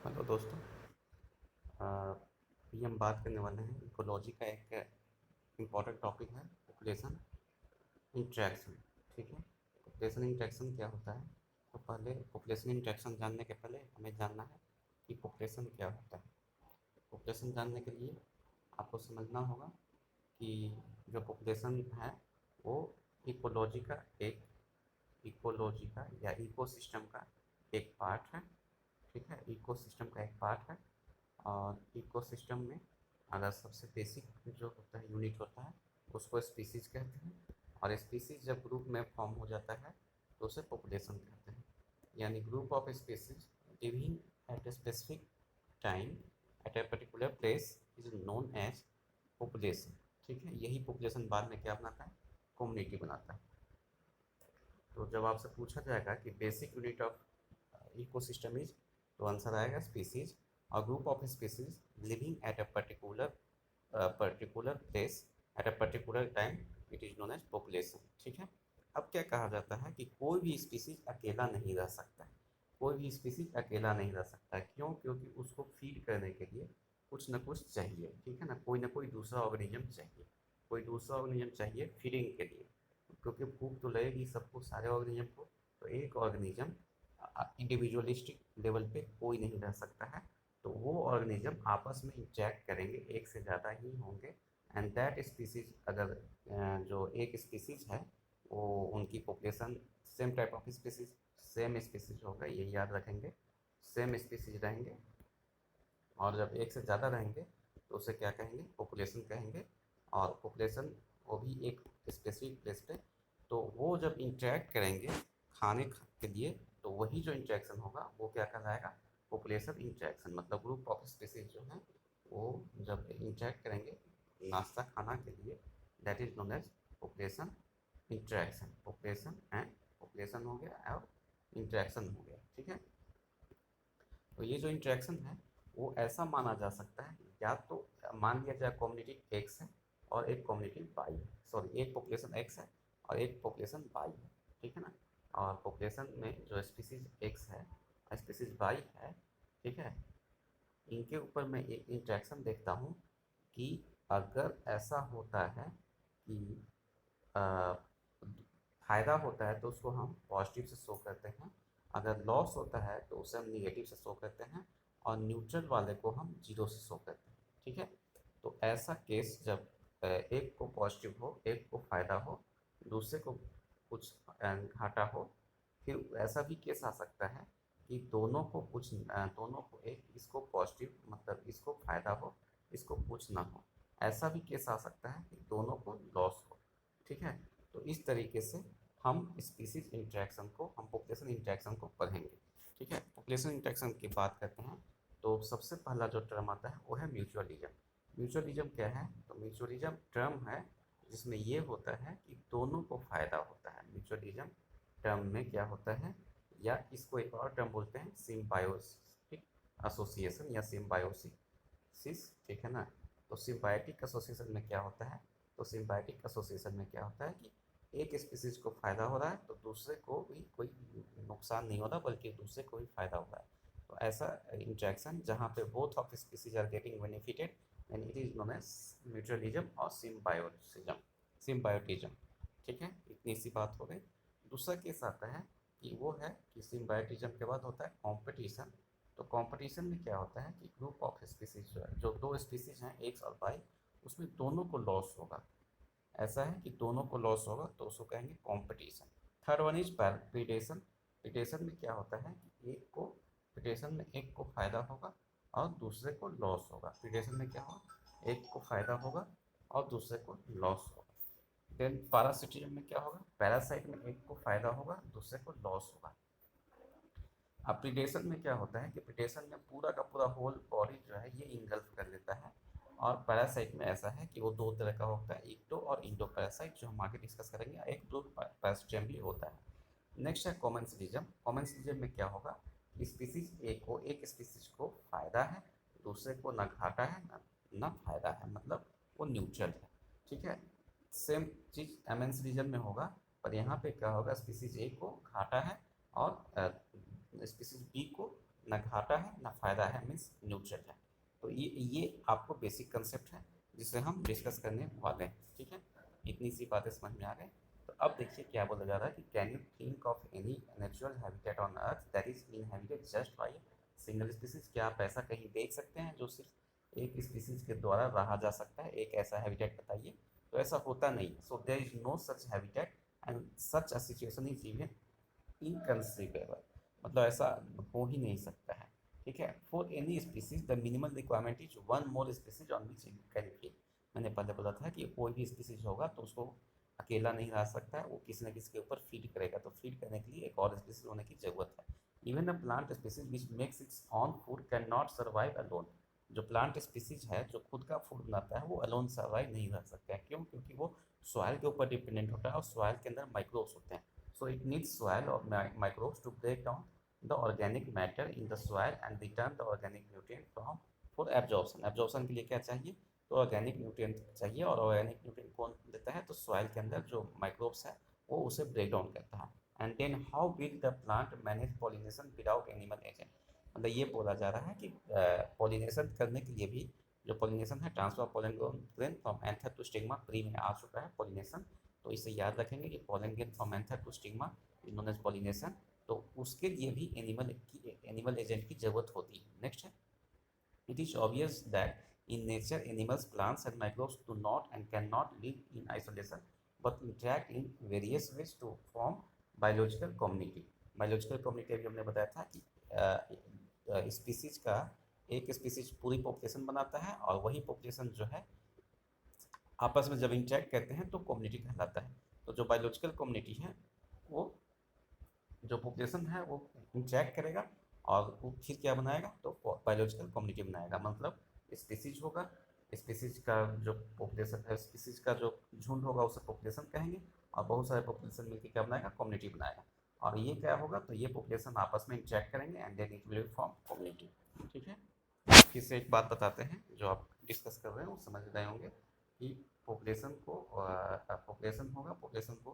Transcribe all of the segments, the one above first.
Hello दोस्तों। अभी हम बात करने वाले हैं इकोलॉजी का एक इम्पॉर्टेंट टॉपिक है पॉपुलेशन इंट्रैक्शन। ठीक है, पॉपुलेशन इंट्रैक्शन क्या होता है? तो पहले पॉपुलेशन इंट्रैक्शन जानने के पहले हमें जानना है कि पॉपुलेशन क्या होता है। पॉपुलेशन जानने के लिए आपको समझना होगा कि जो पॉपुलेशन है वो इकोलॉजी का एक इकोलॉजी का या इकोसिस्टम का एक पार्ट है। ठीक है, इकोसिस्टम का एक पार्ट है। और इकोसिस्टम में अगर सबसे बेसिक जो होता है यूनिट होता है उसको स्पीसीज कहते हैं। और स्पीसीज जब ग्रुप में फॉर्म हो जाता है तो उसे पॉपुलेशन कहते हैं। यानी group of species living at a specific time at a particular place is known as population. ठीक है, यही पॉपुलेशन बाद में क्या बनाता है? कम्युनिटी बनाता है। तो जब आपसे पूछा जाएगा कि basic unit of ecosystem is, तो आंसर आएगा स्पीसीज। और group of species living at a particular place at a particular time it is known as population. ठीक है, अब क्या कहा जाता है कि कोई भी स्पीसीज अकेला नहीं रह सकता है। कोई भी स्पीसीज अकेला नहीं रह सकता है। क्यों? क्योंकि उसको फीड करने के लिए कुछ ना कुछ चाहिए। ठीक है ना, कोई ना कोई दूसरा ऑर्गेनिज्म चाहिए। कोई दूसरा ऑर्गेनिज्म चाहिए फीडिंग के लिए, क्योंकि भूख तो लगेगी सबको, सारे ऑर्गेनिज्म को। तो एक ऑर्गेनिज्म इंडिविजुअलिस्टिक लेवल पे कोई नहीं रह सकता है। तो वो ऑर्गेनिज्म आपस में इंटरेक्ट करेंगे, एक से ज़्यादा ही होंगे। एंड दैट स्पीसीज, अगर जो एक स्पीसीज है वो उनकी population same type of species, same species होगा, ये याद रखेंगे। सेम स्पीसीज रहेंगे और जब एक से ज़्यादा रहेंगे तो उसे क्या कहेंगे? पॉपुलेशन कहेंगे। और पॉपुलेशन वो भी एक स्पेसिफिक प्लेस पे। तो वो जब इंटरेक्ट करेंगे खाने के लिए, तो वही जो इंटरेक्शन होगा वो क्या कहलाएगा? Population interaction. मतलब ग्रुप ऑफ स्पीसीज जो हैं वो जब इंटरेक्ट करेंगे नाश्ता खाना के लिए, that is known as population interaction. Population and population हो गया और इंटरेक्शन हो गया। ठीक है, तो ये जो इंटरेक्शन है वो ऐसा माना जा सकता है, या तो मान लिया जाए कम्युनिटी एक्स है और एक कम्युनिटी वाई है, सॉरी एक पॉपुलेशन एक्स है और एक पॉपुलेशन वाई है। ठीक है ना, और पॉपुलेशन में जो स्पीसीज एक्स है और स्पीसीज वाई है, ठीक है, इनके ऊपर मैं एक इंटरेक्शन देखता हूँ कि अगर ऐसा होता है कि फ़ायदा होता है तो उसको हम पॉजिटिव से शो करते हैं। अगर लॉस होता है तो उसे हम निगेटिव से शो करते हैं। और न्यूट्रल वाले को हम जीरो से शो करते हैं। ठीक है, तो ऐसा केस जब एक को पॉजिटिव हो, एक को फ़ायदा हो, दूसरे को कुछ घाटा हो। फिर ऐसा भी केस आ सकता है कि दोनों को कुछ दोनों को, एक इसको पॉजिटिव मतलब इसको फ़ायदा हो, इसको कुछ ना हो। ऐसा भी केस आ सकता है कि दोनों को लॉस हो। ठीक है, तो इस तरीके से हम स्पीसीज इंटरेक्शन को, हम पॉपुलेशन इंटरेक्शन को पढ़ेंगे। ठीक है, पॉपुलेशन इंटरेक्शन की बात करते हैं तो सबसे पहला जो टर्म आता है वो है म्यूचुअलिज्म। म्यूचुअलिज्म क्या है? तो म्यूचुअलिज्म टर्म है जिसमें ये होता है कि दोनों को फ़ायदा होता है। म्यूचुअलिज्म टर्म में क्या होता है, या इसको एक और टर्म बोलते हैं सिम्बायोटिक एसोसिएशन या सिम्बायोसिस। ठीक है ना, तो सिम्बायोटिक एसोसिएशन में क्या होता है? तो सिम्बायोटिक एसोसिएशन में क्या होता है कि एक स्पीसीज को फ़ायदा हो रहा है तो दूसरे को भी कोई नुकसान नहीं हो रहा, बल्कि दूसरे को भी फ़ायदा हो रहा है। तो ऐसा इंटरेक्शन जहाँ पे both of species are getting benefited and it is known as mutualism और सिम्बायोटिज्म। ठीक है, इतनी सी बात हो गई। दूसरा केस आता है कि वो है कि सिम्बायोटिज्म के बाद होता है कॉम्पिटिशन। तो कॉम्पिटिशन में क्या होता है कि ग्रुप ऑफ स्पीसीज जो है, जो दो स्पीसीज हैं एक्स और वाई, उसमें दोनों को लॉस होगा। ऐसा है कि दोनों को लॉस होगा तो उसको कहेंगे competition. Third one is predation. Predation में क्या होता है कि एक को, प्रीडेशन में एक को फायदा होगा और दूसरे को लॉस होगा। प्रीडेशन में क्या होगा? एक को फायदा होगा और दूसरे को लॉस होगा। देन पैरासिटिज्म में क्या होगा? पैरासाइट में एक को फायदा होगा, दूसरे को लॉस होगा। अब प्रीडेशन में क्या होता है कि प्रीडेशन में पूरा का पूरा होल बॉडी जो है ये इंगल्फ कर लेता है। और पैरासाइट में ऐसा है कि वो दो तरह का होता है, इक्टो और इंडो पैरासाइट, जो हम आगे डिस्कस करेंगे। एक तो पैरासिटिज्म भी होता है। नेक्स्ट है कॉमेंसलिज्म। कॉमेंसलिज्म में क्या होगा? स्पीसीज ए को, एक स्पीसीज को फायदा है, दूसरे को ना घाटा है ना फायदा है, मतलब वो न्यूट्रल है। ठीक है, सेम चीज़ एमेंसलिज्म में होगा, पर यहाँ पे क्या होगा? स्पीसीज ए को घाटा है और स्पीसीज बी को ना घाटा है ना फायदा है, न्यूट्रल है। तो ये आपको बेसिक कंसेप्ट है जिसे हम डिस्कस करने वाले हैं। ठीक है, इतनी सी बातें समझ में आ गए। तो अब देखिए क्या बोला जा रहा है कि can you think of any natural habitat on earth that is inhabited just by single species. क्या आप ऐसा कहीं देख सकते हैं जो सिर्फ एक स्पीसीज के द्वारा रहा जा सकता है? एक ऐसा हैबिटेट बताइए। तो ऐसा होता नहीं। So there is no such habitat and such a situation is even inconceivable. मतलब ऐसा हो ही नहीं सकता है। ठीक है, for any species the minimal requirement is one more species on which it can feed. मैंने पहले बोला था कि कोई भी स्पीसीज होगा तो उसको अकेला नहीं रह सकता है, वो किसी न किसी के ऊपर फीड करेगा। तो फीड करने के लिए एक और स्पीसीज होने की जरूरत है। Even a plant species which makes it's on food can not survive alone. जो प्लांट स्पीसीज है जो खुद का फूड बनाता है वो अलोन सर्वाइव नहीं रह सकता है। क्यों? क्योंकि वो सॉइल के ऊपर डिपेंडेंट होता है और सॉइल के अंदर माइक्रोब्स होते हैं। So it needs soil or microbes to break down the organic matter in the soil and return the organic nutrient from for absorption। absorption के लिए क्या चाहिए? तो ऑर्गेनिक न्यूट्रिएंट चाहिए। और ऑर्गेनिक न्यूट्रिएंट कौन देता है? तो सॉइल के अंदर जो माइक्रोब्स है वो उसे ब्रेक डाउन करता है। And then how will the plant manage pollination without animal agent. मतलब ये बोला जा रहा है कि पॉलिनेशन करने के लिए भी जो पॉलिनेशन है, transfer of pollen grain from anther to stigma, pre में आ चुका है पॉलिनेशन। तो इसे याद रखेंगे कि pollen grain from anther to stigma is known as pollination. तो उसके लिए भी एनिमल एजेंट की जरूरत होती है। नेक्स्ट है, it is obvious that in nature animals, plants and microbes do not and cannot live in isolation but interact in various ways to form biological community। Biological community अभी हमने बताया था कि स्पीसीज का एक स्पीसीज पूरी population बनाता है और वही पॉपुलेशन जो है आपस में जब इंटरेक्ट करते हैं तो कम्युनिटी कहलाता है। तो जो बायोलॉजिकल कम्युनिटी है वो जो पॉपुलेशन है वो इंटरेक्ट करेगा और वो फिर क्या बनाएगा? तो बायोलॉजिकल कम्युनिटी बनाएगा। मतलब स्पीसीज होगा, स्पीसीज का जो पॉपुलेशन है, स्पीसीज का जो झुंड होगा उसे पॉपुलेशन कहेंगे और बहुत सारे पॉपुलेशन मिलकर क्या बनाएगा? कम्युनिटी बनाएगा। और ये क्या होगा? तो ये पॉपुलेशन आपस में इंटरेक्ट करेंगे and then it will form community. ठीक है, फिर से एक बात बताते हैं जो आप डिस्कस कर रहे हैं वो समझ गए होंगे कि पॉपुलेशन को पॉपुलेशन होगा, पॉपुलेशन को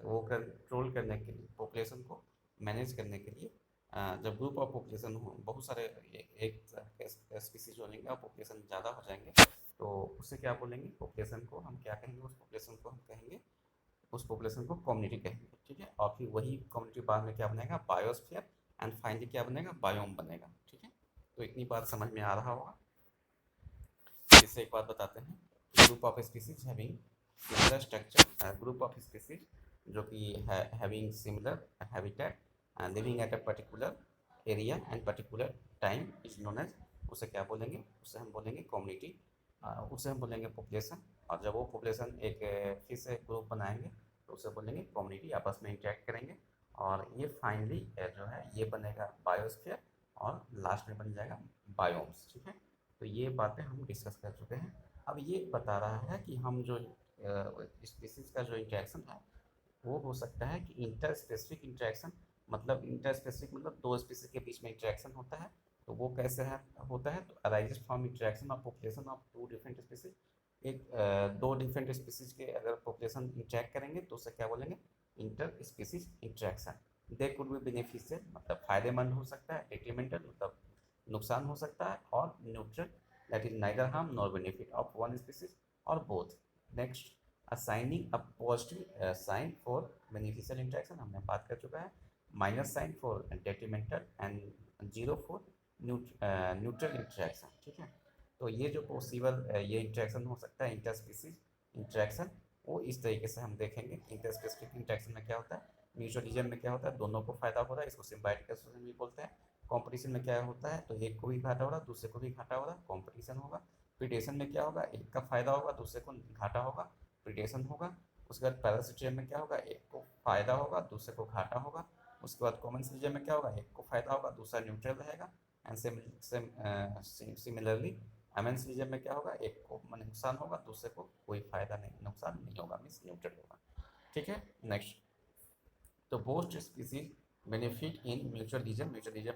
वो कंट्रोल करने के लिए, पॉपुलेशन को मैनेज करने के लिए जब ग्रुप ऑफ पॉपुलेशन हो, बहुत सारे एक स्पीसीज हो जाएंगे और पॉपुलेशन ज़्यादा हो जाएंगे तो उसे क्या बोलेंगे? पॉपुलेशन को हम क्या कहेंगे? उस पॉपुलेशन को हम कहेंगे, उस पॉपुलेशन को कम्युनिटी कहेंगे। ठीक है, और फिर वही कम्युनिटी बाद में क्या बनेगा? बायोस्फीयर। एंड फाइनली क्या बनेगा? बायोम बनेगा। ठीक है, तो इतनी बात समझ में आ रहा होगा। इससे एक बात बताते हैं, group of species having similar structure, group of species जो कि having similar habitat living at a particular area and particular time is known as, उसे क्या बोलेंगे? उसे हम बोलेंगे कम्युनिटी, उसे हम बोलेंगे पॉपुलेशन। और जब वो पॉपुलेशन एक फिर से ग्रुप बनाएंगे तो उसे बोलेंगे कम्युनिटी, आपस में इंटरेक्ट करेंगे और ये फाइनली जो है ये बनेगा बायोस्फीयर और लास्ट में बन जाएगा बायोम्स। ठीक है, तो ये बातें हम डिस्कस कर चुके हैं। अब ये बता रहा है कि हम जो स्पीसीज का जो इंटरेक्शन है वो हो सकता है कि इंटर स्पेसिफिक इंटरेक्शन। मतलब इंटर स्पेसिफिक मतलब दो स्पीसीज के बीच में इंटरेक्शन होता है। तो वो कैसे है होता है? तो arises from interaction of population of two different species. एक दो डिफरेंट स्पीसीज के अगर पॉपुलेशन इंटरेक्ट करेंगे तो उसे क्या बोलेंगे? Inter species interaction. They could be beneficial मतलब फायदेमंद हो सकता है, डेट्रीमेंटल मतलब नुकसान हो सकता है, और neutral that is neither harm nor benefit of one species और both. Next, assigning a positive sign for beneficial interaction हमने बात कर चुका है, minus sign for detrimental and zero for neutral interaction. ठीक है, तो ये जो पॉसिबल ये इंटरेक्शन हो सकता है इंटर स्पीसीज इंटरेक्शन, वो इस तरीके से हम देखेंगे। इंटर स्पेसिफिक इंटरेक्शन में क्या होता है? म्यूचुअलिज्म में क्या होता है? दोनों को फायदा हो रहा है, इसको सिम्बायोटिक एसोसिएशन भी बोलते हैं। कंपटीशन में क्या होता है? तो एक को भी घाटा हो रहा है, दूसरे को भी घाटा हो रहा है, कंपटीशन होगा। प्रीडेशन में क्या होगा? एक का फायदा होगा, दूसरे को घाटा होगा, प्रीडेशन होगा। उसके बाद पैरासिटिज्म में क्या होगा? एक को फायदा होगा, दूसरे को घाटा होगा। उसके बाद कॉमन्सलिज्म में क्या होगा? एक को फायदा होगा, दूसरा न्यूट्रल रहेगा। एंड सिमिलरली एमेंसलिज्म में क्या होगा? एक को नुकसान होगा, दूसरे को कोई फायदा नहीं, नुकसान नहीं होगा, मीन्स न्यूट्रल होगा। ठीक है, नेक्स्ट, तो both species benefit in mutualism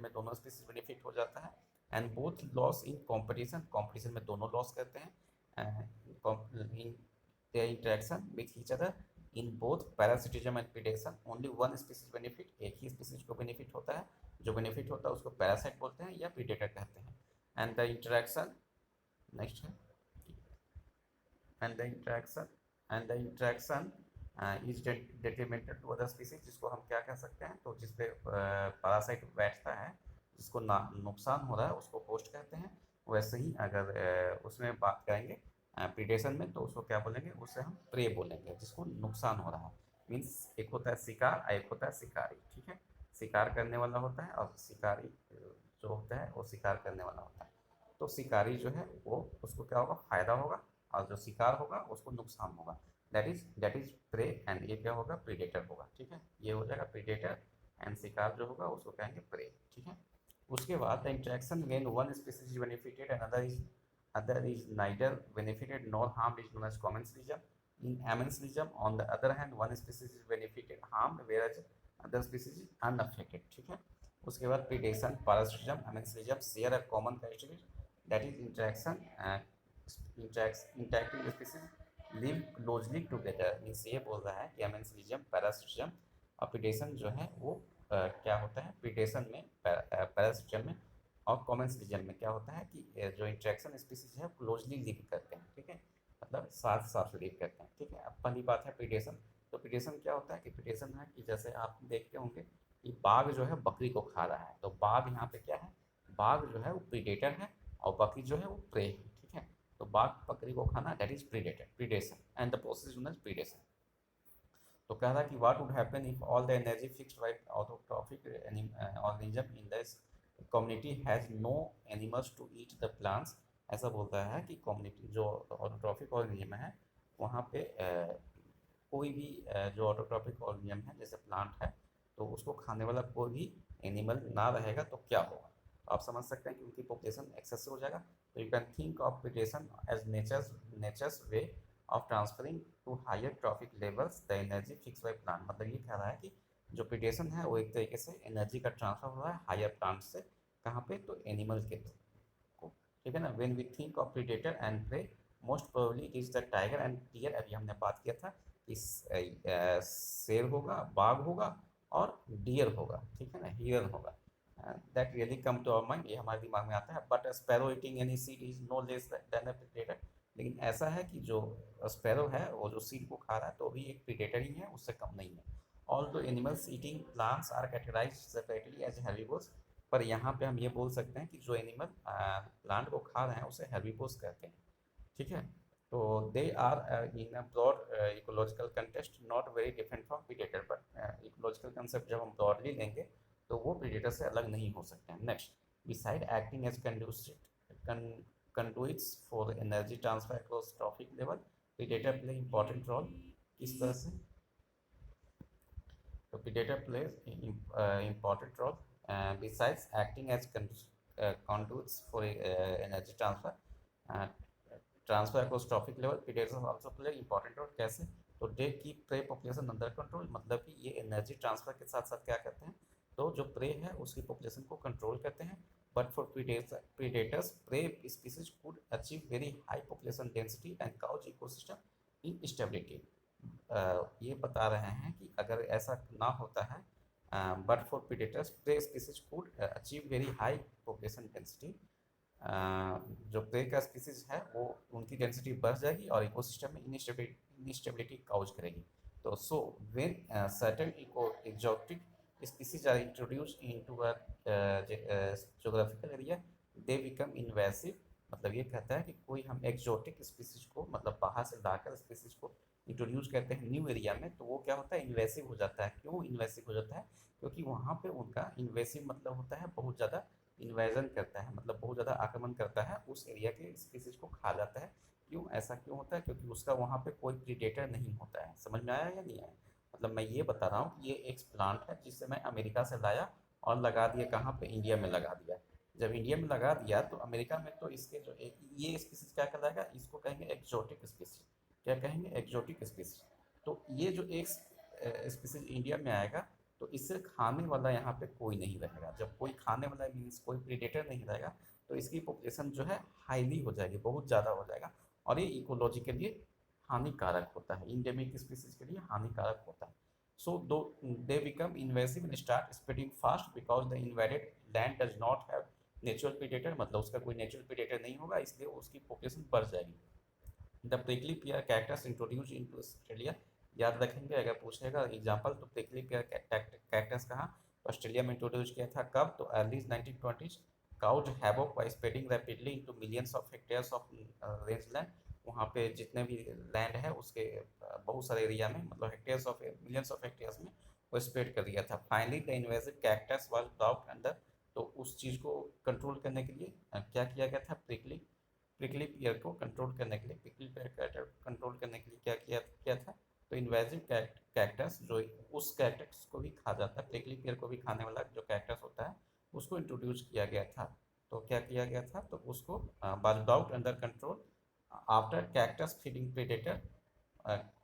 में दोनों स्पीसीज बेनिफिट हो जाता है। And both loss in competition में दोनों लॉस करते हैं in their interaction with each other. In both parasitism and predation only one species benefit, एक ही स्पीसीज को बेनिफिट होता है, जो बेनिफिट होता है उसको पैरासाइट बोलते हैं या प्रीडेटर कहते हैं। एंड द इंटरेक्शन, नेक्स्ट है, and the interaction and the interaction is detrimental to other species, जिसको हम क्या कह सकते हैं, तो जिसपे पैरासाइट बैठता है, जिसको नुकसान हो रहा है उसको पोस्ट कहते हैं। वैसे ही अगर उसमें बात करेंगे प्रीडेशन में, तो उसको क्या बोलेंगे, उसे हम प्रे बोलेंगे, जिसको नुकसान हो रहा है। मीन्स एक होता है शिकार और एक होता है शिकारी, ठीक है। शिकार करने वाला होता है और शिकारी जो होता है वो शिकार करने वाला होता है। तो शिकारी जो है वो उसको क्या होगा, फायदा होगा, और जो शिकार होगा उसको नुकसान होगा। दैट इज प्रे, एंड ये क्या होगा, प्रीडेटर होगा, ठीक है। ये हो जाएगा प्रीडेटर, एंड शिकार जो होगा उसको कहेंगे प्रे, ठीक है। उसके बाद the interaction when one species is benefited and other is neither benefited nor harmed is known as commensalism. In amensalism, on the other hand, one species is benefited, harmed, whereas other species is unaffected, ठीक है। उसके बाद predation, parasitism, amensalism share a common characteristic, that is interaction, interacting species live closely together। Means ये बोल रहा है कि amensalism, parasitism और predation जो है वो क्या होता है, predation में, parasitism में और commensalism में क्या होता है कि जो इंटरेक्शन स्पीसीज है क्लोजली लिव करते हैं, ठीक है, मतलब साथ साथ लिव करते हैं, ठीक है। अब पहली बात है प्रीडेशन। तो प्रीडेशन क्या होता है कि प्रीडेशन है कि जैसे आप देखते होंगे कि बाघ जो है बकरी को खा रहा है, तो बाघ यहाँ पे क्या है, बाघ जो है वो प्रीडेटर है और बकरी जो है वो प्रे है, ठीक है। तो बाघ बकरी को खाना, that is predator, predation, and the process known as predation. तो कह रहा है कि what would happen if all the energy fixed by autotrophic organism in this community has no animals to eat the plants. ऐसा बोलता है कि community जो ऑटोट्रॉफिक ऑर्गेनिज्म है वहाँ पे कोई भी जो ऑटोट्रॉफिक ऑर्गेनिज्म है जैसे प्लांट है, तो उसको खाने वाला कोई भी एनिमल ना रहेगा तो क्या होगा। तो आप समझ सकते हैं कि उनकी पॉपुलेशन एक्सेसिव हो जाएगा। तो you can think of predation as nature's way of transferring to higher trophic levels the energy fix by plant. मतलब ये कह रहा है कि जो प्रीडेशन है वो एक तरीके से एनर्जी का ट्रांसफर हो रहा है हायर प्लांट से, कहाँ पे, तो एनिमल के को, ठीक है ना। When we think of predator and prey, most probably it is the tiger and deer. अभी हमने बात किया था कि शेर होगा, बाघ होगा और डियर होगा, ठीक है ना, हिरन होगा। That really come to our mind, ये हमारे दिमाग में आता है। But sparrow eating any seed is no less than a predator. लेकिन ऐसा है कि जो स्पैरो है वो जो सीड को खा रहा है तो भी एक प्रीडेटर ही है, उससे कम नहीं है। All those animals eating plants are categorized separately as herbivores. पर यहाँ पे हम ये बोल सकते हैं कि जो एनिमल प्लांट को खा रहे हैं उसे हेर्बिवोर्स कहते हैं, ठीक है। तो they are in a broad ecological contest not very different from predator. But ecological concept जब हम ब्रॉडली लेंगे तो वो प्रीडेटर से अलग नहीं हो सकते हैं। Next, beside acting as conduits for energy transfer across trophic level, predator play important role। किस तरह से, तो predator plays important role besides acting as conduits for energy transfer across trophic level, predators also play important role। कैसे, तो they keep pray population under control, मतलब कि ये energy transfer के साथ साथ क्या करते हैं, तो जो प्रे है उसकी पॉपुलेशन को कंट्रोल करते हैं। But for predators prey species could achieve very high population density and cause ecosystem instability। ये बता रहे हैं कि अगर ऐसा ना होता है, but for predators prey species could achieve very high population density, जो प्रे का स्पीसीज है वो उनकी डेंसिटी बढ़ जाएगी और इकोसिस्टम में इनस्टेबिलिटी काउज करेगी। तो so when certain exotic species are introduced into a geographical area, they become invasive। मतलब ये कहता है कि कोई हम एक्जोटिक स्पीसीज को, मतलब बाहर से लाकर स्पीसीज को इंट्रोड्यूस करते हैं न्यू एरिया में, तो वो क्या होता है, इन्वेसिव हो जाता है। क्यों इन्वेसिव हो जाता है, क्योंकि वहाँ पे उनका इन्वेसिव मतलब होता है बहुत ज़्यादा इन्वेजन करता है, मतलब बहुत ज़्यादा आक्रमण करता है, उस एरिया के स्पीसीज को खा जाता है। क्यों ऐसा क्यों होता है, क्योंकि उसका वहाँ पे कोई प्रीडेटर नहीं होता है। समझ में आया या नहीं आया, मतलब मैं ये बता रहा हूँ कि ये एक प्लांट है जिसे मैं अमेरिका से लाया और लगा दिया, कहाँ पे, इंडिया में लगा दिया। जब इंडिया में लगा दिया तो अमेरिका में तो इसके जो ये स्पीसीज क्या कहलाएगा, इसको कहेंगे एक्जोटिक स्पीसीज। क्या कहेंगे, एक्जोटिक स्पीसीज। तो ये जो एक स्पीसीज इंडिया में आएगा तो इससे खाने वाला यहाँ पे कोई नहीं रहेगा। जब कोई खाने वाला मीन्स कोई प्रीडेटर नहीं रहेगा तो इसकी पॉपुलेशन जो है हाईली हो जाएगी, बहुत ज़्यादा हो जाएगा, और ये इकोलॉजी के लिए हानिकारक होता है, इंडेमिक स्पीसीज के लिए हानिकारक होता है। So though they become invasive and start spreading fast because the invaded land does not have natural predator, मतलब उसका कोई नेचुरल प्रीडेटर नहीं होगा, इसलिए उसकी पॉपुलेशन बढ़ जाएगी। The prickly peer cactus introduce into Australia, याद रखेंगे अगर पूछेगा एग्जांपल तो प्रिकली पियर कैक्टस कहाँ, तो ऑस्ट्रेलिया में इंट्रोड्यूस किया था, कब, तो early 1920s। Causes havoc by spreading rapidly into millions of hectares of rangeland, वहाँ पे जितने भी लैंड है उसके बहुत सारे एरिया में, मतलब hectares of millions of hectares में वो स्प्रेड कर दिया था। Finally the invasive cactus was brought under, तो उस चीज़ को कंट्रोल करने के लिए क्या किया गया था, प्रिकली पियर को कंट्रोल करने के लिए, प्रिकली पियर कंट्रोल करने के लिए क्या था, तो इन्वेजिव कैक्टस जो उस कैक्टस को भी खा जाता है, प्रिकली पियर को भी खाने वाला जो कैक्टस होता है उसको इंट्रोड्यूस किया गया था। तो क्या किया गया था, तो उसको बाज out under control after cactus feeding predator.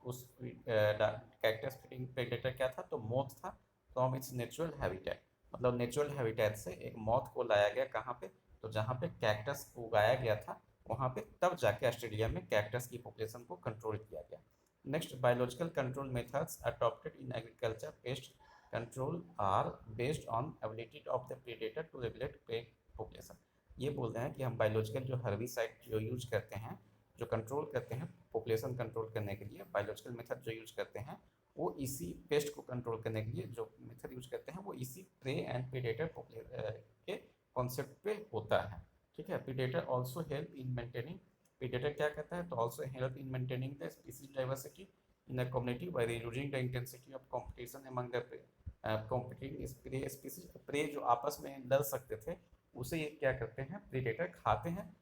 उस कैक्टस फीडिंग प्रेडेटर क्या था, तो मोथ था, फ्रॉम इट्स नेचुरल हैबिटेट, मतलब नेचुरल हैबिटेट से एक मौत को लाया गया कहाँ पे, तो जहाँ पे कैक्टस को उगाया गया था वहाँ पे, तब जाके ऑस्ट्रेलिया में कैक्टस की पॉपुलेशन को कंट्रोल किया गया। Next, biological control methods adopted in agriculture pest control are based on ability of the predator to regulate prey population. ये बोलते हैं कि हम बायोलॉजिकल जो हर्बिसाइड जो यूज करते हैं, जो कंट्रोल करते हैं पॉपुलेशन कंट्रोल करने के लिए, बायोलॉजिकल मेथड जो यूज करते हैं वो इसी पेस्ट को कंट्रोल करने के लिए जो मेथड यूज करते हैं वो इसी प्रे एंड प्रेडेटर के कॉन्सेप्ट पे होता है। ठीक है, predator also help in maintaining, predator क्या कहता है, तो also help in maintaining the species diversity in a community by reducing the intensity of competition among the competing species. Prey जो आपस में लड़ सकते थे उसे ये क्या करते हैं, प्रीडेटर खाते हैं,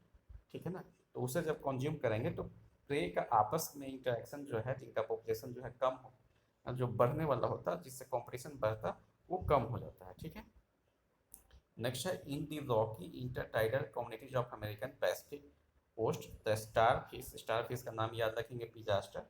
ठीक है ना, तो उसे जब कंज्यूम करेंगे तो प्रे का आपस में इंटरेक्शन जो है, जिनका पॉपुलेशन जो है कम हो, जो बढ़ने वाला होता है जिससे कंपटीशन बढ़ता वो कम हो जाता है। ठीक है, नेक्स्ट है, in the rocky intertidal communities of American Pacific coast the starfish का नाम याद रखेंगे, पिजास्टर,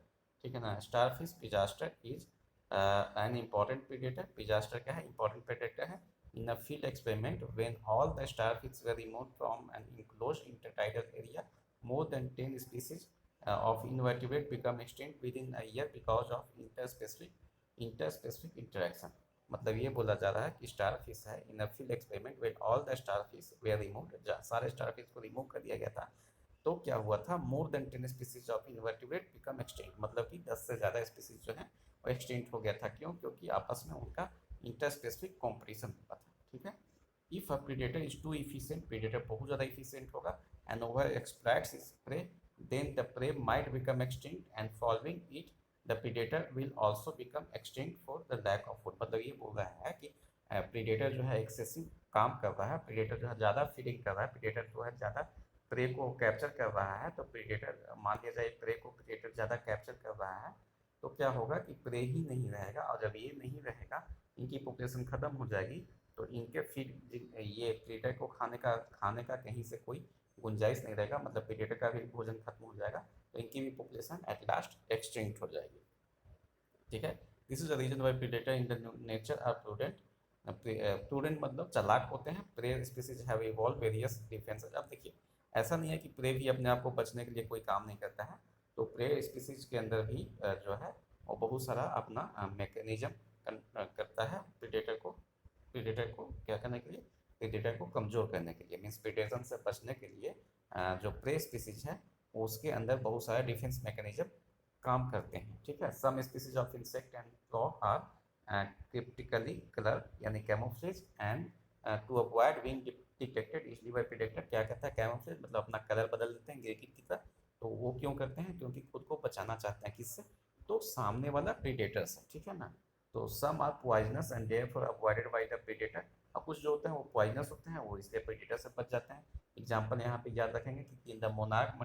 ठीक है ना, starfish Pisaster is an important predator, Pisaster क्या है, इंपॉर्टेंट प्रेडेटर है। In a field experiment when all the starfish were removed from an enclosed intertidal area, more than 10 species of invertebrate become extinct within a year because of interspecific interaction। मतलब ये बोला जा रहा है कि starfish है, in a field experiment when all the starfish were removed, सारे starfish को रिमूव कर दिया गया था, तो क्या हुआ था, more than 10 species of invertebrate become extinct, मतलब कि 10 से ज़्यादा स्पीसीज जो है वो एक्सटिंक्ट हो गया था। क्यों, क्योंकि आपस में उनका इंटरस्पेसिफिक कॉम्पिटिशन हुआ था। ठीक है, if a predator is too efficient, predator बहुत ज़्यादा इफिशिएंट होगा and over exploits its prey, then the prey might become extinct and following it the predator will also become extinct for the lack of food। मतलब ये बोल रहा है कि predator जो है एक्सेसिव काम कर रहा है, प्रीडेटर जो है ज़्यादा फीडिंग कर रहा है, प्रीडेटर जो है ज़्यादा प्रे को कैप्चर कर रहा है, तो प्रीडेटर मान लिया जाए प्रे को प्रीडेटर ज़्यादा कैप्चर कर रहा है तो क्या होगा कि प्रे ही नहीं रहेगा, और जब ये नहीं रहेगा इनकी पॉपुलेशन ख़त्म हो जाएगी, तो इनके फीड ये प्रीडेटर को खाने का कहीं से कोई गुंजाइश नहीं रहेगा, मतलब प्रीडेटर का भी भोजन खत्म हो जाएगा, तो इनकी भी पॉपुलेशन एट लास्ट एक्सटिंक्ट हो जाएगी। ठीक है, this is the reason why predator in the nature are prudent, prudent मतलब चालाक होते हैं, prey species have evolve various defences. अब देखिए ऐसा नहीं है कि प्रे भी अपने आप को बचने के लिए कोई काम नहीं करता है, तो प्रे स्पीसीज के अंदर भी जो है वो बहुत सारा अपना मैकेनिज्म करता है प्रीडेटर को क्या करने के लिए, प्रीडेटर को कमज़ोर करने के लिए, मीन्स प्रीडेशन से बचने के लिए जो प्रे स्पीसीज है उसके अंदर बहुत सारे डिफेंस मैकेनिज्म काम करते हैं। ठीक है, some species of insect and frogs are cryptically colour यानी camouflage and to avoid being detected easily by predator, क्या कहता है कैमोफ्लेज, मतलब अपना कलर बदल देते हैं गिरगिट की तरह, तो वो क्यों करते हैं, क्योंकि खुद को बचाना चाहते हैं, किससे, तो सामने वाला प्रीडेटर से। ठीक है ना, तो some are poisonous and therefore avoided by the predator, और कुछ जो होते हैं वो पॉइजनस होते हैं, वो इसलिए प्रीडेटर से बच जाते हैं। एग्जाम्पल यहाँ पे याद रखेंगे कि in the monarch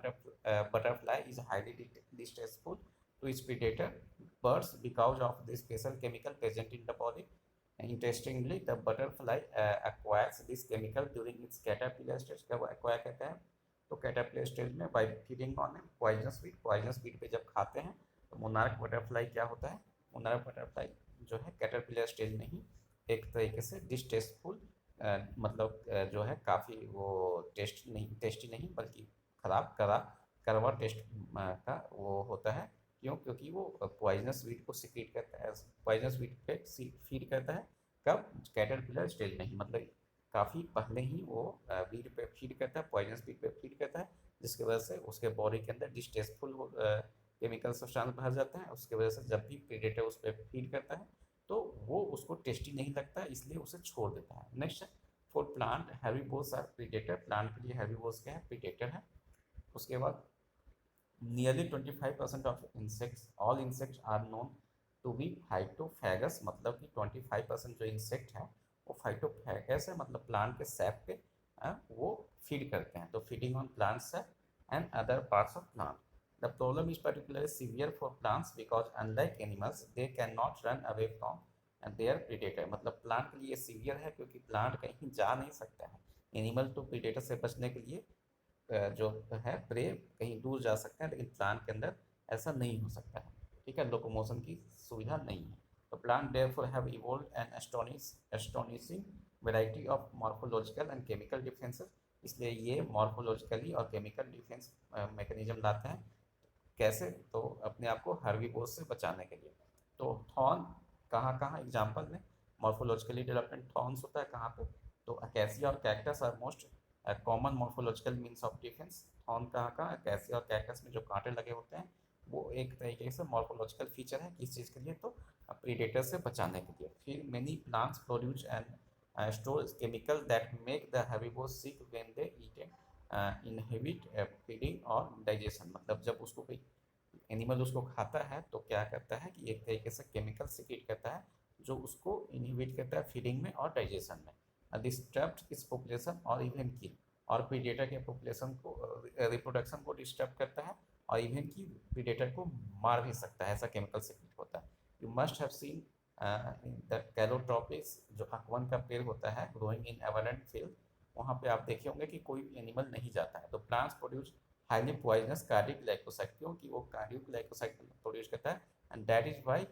butterfly is highly distressful to its predator birds because of the special chemical present in the body. Interestingly, the butterfly acquires this chemical during its caterpillar stage। कब acquire कहते हैं, तो caterpillar stage में by feeding on poisonous weed पे जब खाते हैं तो मोनार्क बटरफ्लाई क्या होता है, मोनार्क बटरफ्लाई जो है कैटरपिलर स्टेज में ही एक तरीके से डिस्टेस्टफुल मतलब जो है काफ़ी वो टेस्टी नहीं बल्कि खराब कड़वा टेस्ट का वो होता है क्यों? क्योंकि वो पॉइजनस वीड को सिक्रीट करता है, पॉइजनस वीड पे फीड करता है। कब? कैटरपिलर स्टेज में ही, मतलब काफ़ी पहले ही वो वीड पे फीड करता है, पॉइजनस वीड पे फीड करता है, जिसकी वजह से उसके बॉडी के अंदर डिस्टेस्टफुल केमिकल सब्सटेंस भर जाता है। उसकी वजह से जब भी प्रीडेटर उस पर फीड करता है तो वो उसको टेस्टी नहीं लगता है, इसलिए उसे छोड़ देता है। Next, for plant herbivores are predator, plant के लिए हेर्बिवोर्स क्या है? प्रीडेटर है। उसके बाद nearly 25% of insects, all insects are known to be phytophagous, मतलब कि 25% जो इंसेक्ट है वो फाइटोफैगस है, मतलब प्लांट के सैप पे वो फीड करते हैं। तो feeding on plant SAP and other parts of plant. The problem is particularly severe for plants because unlike animals they cannot run away from their predator, मतलब प्लांट के लिए सीवियर है क्योंकि प्लांट कहीं जा नहीं सकता है। एनिमल तो प्रीडेटर से बचने के लिए जो है प्रे कहीं दूर जा सकते हैं, लेकिन प्लांट के अंदर ऐसा नहीं हो सकता है। ठीक है, लोकोमोशन की सुविधा नहीं है। तो plant therefore have evolved an astonishing variety of morphological and chemical defences, इसलिए ये मॉर्फोलॉजिकली और केमिकल डिफेंस मैकेनिज्म लाते हैं। कैसे? तो अपने आप को हर्बीवोर्स से बचाने के लिए। तो थॉर्न कहाँ कहाँ एग्जाम्पल में मॉर्फोलॉजिकली डेवलपमेंट थॉर्न्स होता है कहाँ पे? तो अकेसिया और cactus are most common morphological means of defence. Thorn कहाँ कहाँ? अकेसिया और कैक्टस में जो कांटे लगे होते हैं वो एक तरीके से मॉर्फोलॉजिकल फीचर है, किस चीज़ के लिए? तो प्रीडेटर से बचाने के लिए। फिर many plants produce and store chemical that make the herbivores sick when they eat inhibit feeding और डाइजेशन, मतलब जब उसको कोई एनिमल उसको खाता है तो क्या करता है कि एक तरीके से केमिकल सिक्रीट करता है जो उसको इनहिबिट करता है फीडिंग में और डाइजेशन में। डिस्टर्ब इस पॉपुलेशन और इवन किल, और प्रीडेटर के पॉपुलेशन को रिप्रोडक्शन को डिस्टर्ब करता है और इवन की प्रीडेटर को मार भी सकता है, ऐसा केमिकल सिक्रीट होता है। You must have seen the Calotropis, जो अकवन का पेड़ होता है ग्रोइंग इन एवरेंट फील्ड, वहाँ पे आप देखे होंगे कि कोई भी एनिमल नहीं जाता है। तो plants produce highly poisonous cardiac glycoside, क्योंकि वो कार्डिक ग्लाइकोसाइड प्रोड्यूस करता है, and that is why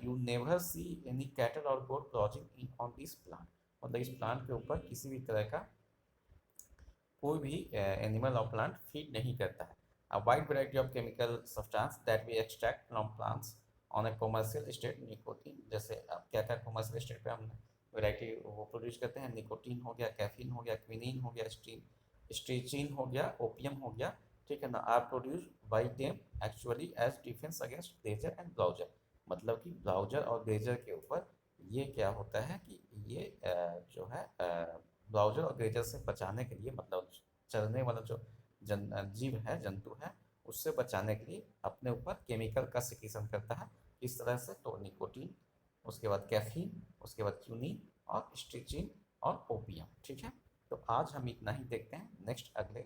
you never see any cattle और goat crouching in on this plant, मतलब इस प्लांट के ऊपर किसी भी तरह का कोई भी एनिमल और प्लांट फीड नहीं करता है। A wide variety of chemical substance that we extract from plants on a commercial state, nicotine, जैसे अब क्या क्या कमर्शियल स्टेट पे हम वैरायटी वो प्रोड्यूस करते हैं, निकोटीन हो गया, कैफीन हो गया, क्विनीन हो गया, स्ट्रीचिन हो गया, ओपियम हो गया, ठीक है ना, are produce by them actually as defence against grazer and browser, मतलब कि ब्लाउजर और ग्लेजर के ऊपर ये क्या होता है कि ये जो है ब्राउजर और ग्रेजर से बचाने के लिए, मतलब चलने वाला जो जीव है, जंतु है, उससे बचाने के लिए अपने ऊपर केमिकल का सिक्रीशन करता है। इस तरह से तो निकोटीन, उसके बाद कैफीन, उसके बाद क्यूनिन और स्ट्रिचिन और ओपियम। ठीक है, तो आज हम इतना ही देखते हैं। नेक्स्ट अगले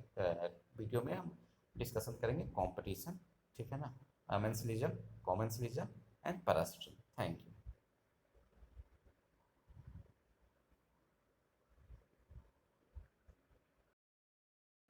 वीडियो में हम डिस्कशन करेंगे कंपटीशन, ठीक है ना, amensalism, commensalism and parasitism. Thank you.